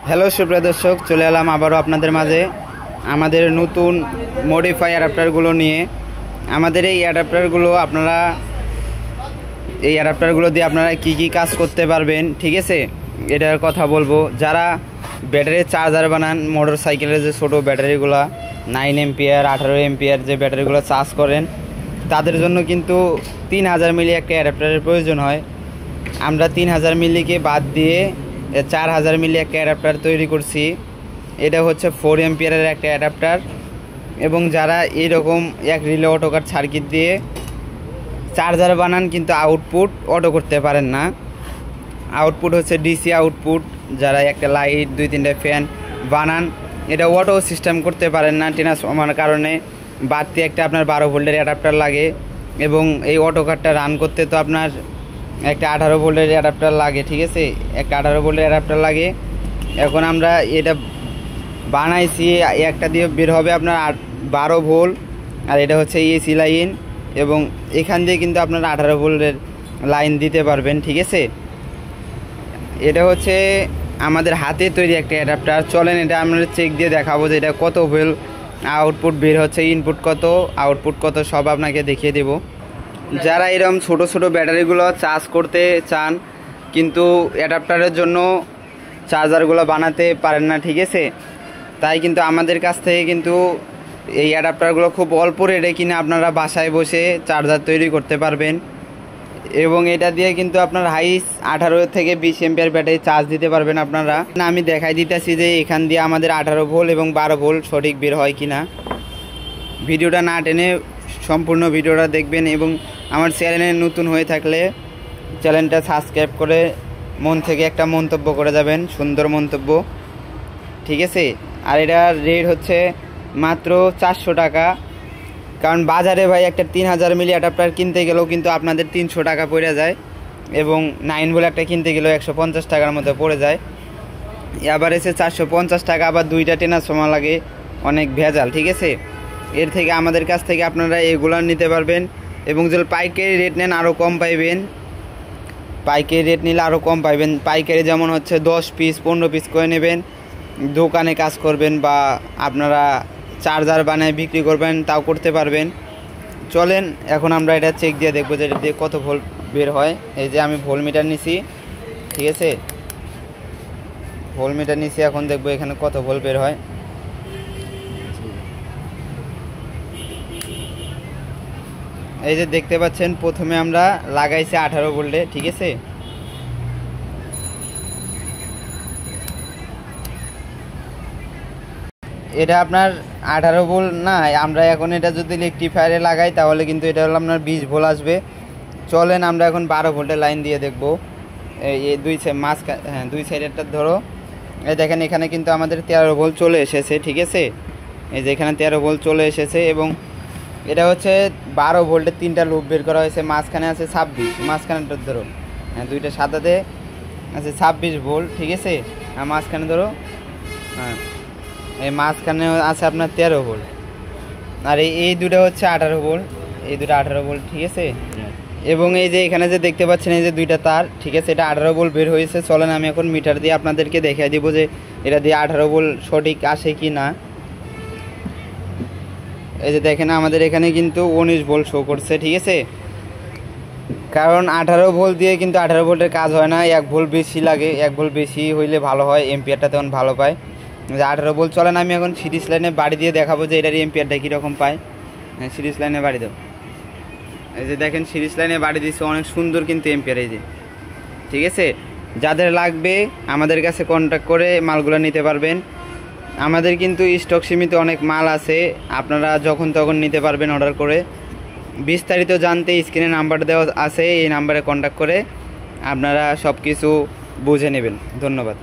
Hello সুপ্রিয় দর্শক, চলে এলাম আবারও আপনাদের মাঝে আমাদের নতুন মডিফাই অ্যাডাপ্টারগুলো নিয়ে। আমাদের এই অ্যাডাপ্টারগুলো দিয়ে আপনারা কি কাজ করতে পারবেন, ঠিক আছে, এটার কথা বলবো। যারা ব্যাটারির চার্জার বানান, মোটর সাইকেলের যে ছোটো ব্যাটারিগুলো 9 এম্পিয়ার 18 এম্পিয়ার যে ব্যাটারিগুলো চার্জ করেন, তাদের জন্য কিন্তু 3000 মিলি একটা অ্যাডাপ্টারের প্রয়োজন হয়। আমরা 3000 মিলিকে বাদ দিয়ে 4000 মিলি একটা অ্যাডাপ্টার তৈরি করছি। এটা হচ্ছে 4 এম্পিয়ারের একটা অ্যাডাপ্টার। এবং যারা এইরকম এক রিলে অটো কাট সার্কিট দিয়ে চার্জার বানান কিন্তু আউটপুট অটো করতে পারেন না, আউটপুট হচ্ছে ডিসি আউটপুট, যারা একটা লাইট 2-3টা ফ্যান বানান, এটা অটো সিস্টেম করতে পারেন না ট্রান্সফরমার কারণে। বাড়তি একটা আপনার 12 ভোল্টের অ্যাডাপ্টার লাগে এবং এই অটো কাটটা রান করতে তো আপনার একটা 18 ভোল্টের অ্যাডাপ্টার লাগে, ঠিক আছে, একটা 18 ভোল্টের অ্যাডাপ্টার লাগে। এখন আমরা এটা বানাইছি, একটা দিয়ে বের হবে আপনার 12 ভোল্ট, আর এটা হচ্ছে এসি লাইন, এবং এখান দিয়ে কিন্তু আপনারা 18 ভোল্টের লাইন দিতে পারবেন, ঠিক আছে। এটা হচ্ছে আমাদের হাতে তৈরি একটা অ্যাডাপ্টার। চলেন এটা আমরা চেক দিয়ে দেখাবো যে এটা কত ভোল্ট আউটপুট বের হচ্ছে, ইনপুট কত, আউটপুট কত, সব আপনাকে দেখিয়ে দেব। যারা এরকম ছোট ছোট ব্যাটারিগুলো চার্জ করতে চান কিন্তু অ্যাডাপ্টারের জন্য চার্জারগুলো বানাতে পারেন না, ঠিক আছে, তাই কিন্তু আমাদের কাছ থেকে কিন্তু এই অ্যাডাপ্টারগুলো খুব অল্প রেটে কিনে আপনারা বাসায় বসে চার্জার তৈরি করতে পারবেন। এবং এটা দিয়ে কিন্তু আপনার হাইস 18 থেকে 20 এম্পিয়ার ব্যাটারি চার্জ দিতে পারবেন আপনারা। আমি দেখাই দিতেছি যে এখান দিয়ে আমাদের 18 ভোল্ট এবং 12 ভোল্ট সঠিক বের হয় কিনা। ভিডিওটা না টেনে সম্পূর্ণ ভিডিওটা দেখবেন এবং আমার চ্যানেলে নতুন হয়ে থাকলে চ্যানেলটা সাবস্ক্রাইব করে মন থেকে একটা মন্তব্য করে যাবেন, সুন্দর মন্তব্য, ঠিক আছে। আর এটার রেট হচ্ছে মাত্র 400 টাকা, কারণ বাজারে ভাই একটা 3000 মিলি অ্যাডাপ্টার কিনতে গেলেও কিন্তু আপনাদের 300 টাকা পড়ে যায়, এবং 9 ভোল্ট একটা কিনতে গেলেও 150 টাকার মতো পড়ে যায়। আবার এসে 450 টাকা, আবার 2টা ট্রান্সফরমার লাগে, অনেক ভেজাল, ঠিক আছে। এর থেকে আমাদের কাছ থেকে আপনারা এগুলো নিতে পারবেন, এবং যদি পাইকারি রেট নেন আরও কম পাইবেন, পাইকারি রেট নিলে আরও কম পাইবেন। পাইকারি যেমন হচ্ছে 10 পিস 15 পিস করে নেবেন, দোকানে কাজ করবেন বা আপনারা চার্জার বানায় বিক্রি করবেন, তাও করতে পারবেন। চলেন এখন আমরা এটা চেক দিয়ে দেখবো যে এটা দিয়ে কত ভোল্ট বের হয়। এই যে আমি ভোল্ট মিটার নিছি, ঠিক আছে, ভোল্ট মিটার নিছি, এখন দেখবো এখানে কত ভোল্ট বের হয়। এই যে দেখতে পাচ্ছেন প্রথমে আমরা লাগাইছি 18 ভোল্টে, ঠিক আছে। এটা আপনার 18 ভোল্ট না, আমরা এখন এটা যদি রেকটিফায়ারে লাগাই তাহলে কিন্তু এটা হলো আপনার 20 ভোল্ট আসবে। চলেন আমরা এখন 12 ভোল্টের লাইন দিয়ে দেখব। এই দুই সাইডেরটা ধরো, এই দেখেন এখানে কিন্তু আমাদের 13 ভোল্ট চলে এসেছে, ঠিক আছে। এই যে এখানে 13 ভোল্ট চলে এসেছে, এবং এটা হচ্ছে 12 ভোল্টের 3টা লুপ বের করা হয়েছে। মাঝখানে আছে 26, মাঝখানেটা ধরো, হ্যাঁ, দুইটা সাদাতে আছে 26 ভোল্ট, ঠিক আছে। আর মাঝখানে ধরো, হ্যাঁ, এই মাঝখানে আছে আপনার 13 ভোল্ট, আর এই দুটো হচ্ছে 18 ভোল্ট, এই দুটো 18 ভোল্ট, ঠিক আছে। এবং এই যে এখানে যে দেখতে পাচ্ছেন এই যে দুইটা তার, ঠিক আছে, এটা 18 ভোল্ট বের হয়েছে। চলেন আমি এখন মিটার দিয়ে আপনাদেরকে দেখিয়ে দিব যে এটা দিয়ে 18 ভোল্ট সঠিক আসে কি না। এই যে দেখেন আমাদের এখানে কিন্তু 19 ভোল্ট শো করছে, ঠিক আছে, কারণ 18 ভোল্ট দিয়ে কিন্তু 18 ভোল্টের কাজ হয় না, 1 ভোল্ট বেশি লাগে, 1 ভোল্ট বেশি হইলে ভালো হয়, এম্পিয়ারটা তেমন ভালো পায়। 18 ভোল্ট। চলেন আমি এখন সিরিজ লাইনে বাড়ি দিয়ে দেখাবো যে এটার এম্পিয়ারটা কীরকম পায়। হ্যাঁ, সিরিজ লাইনে বাড়ি দাও। এই যে দেখেন সিরিজ লাইনে বাড়ি দিচ্ছে, অনেক সুন্দর কিন্তু এম্পিয়ার, এই যে, ঠিক আছে। যাদের লাগবে আমাদের কাছে কন্ট্যাক্ট করে মালগুলো নিতে পারবেন। আমাদের কিন্তু স্টক সীমিত অনেক মাল আছে, আপনারা যখন তখন নিতে পারবেন অর্ডার করে। বিস্তারিত জানতে স্ক্রিনে নাম্বার দেওয়া আছে, এই নাম্বারে কন্ট্যাক্ট করে আপনারা সব কিছু বুঝে নেবেন। ধন্যবাদ।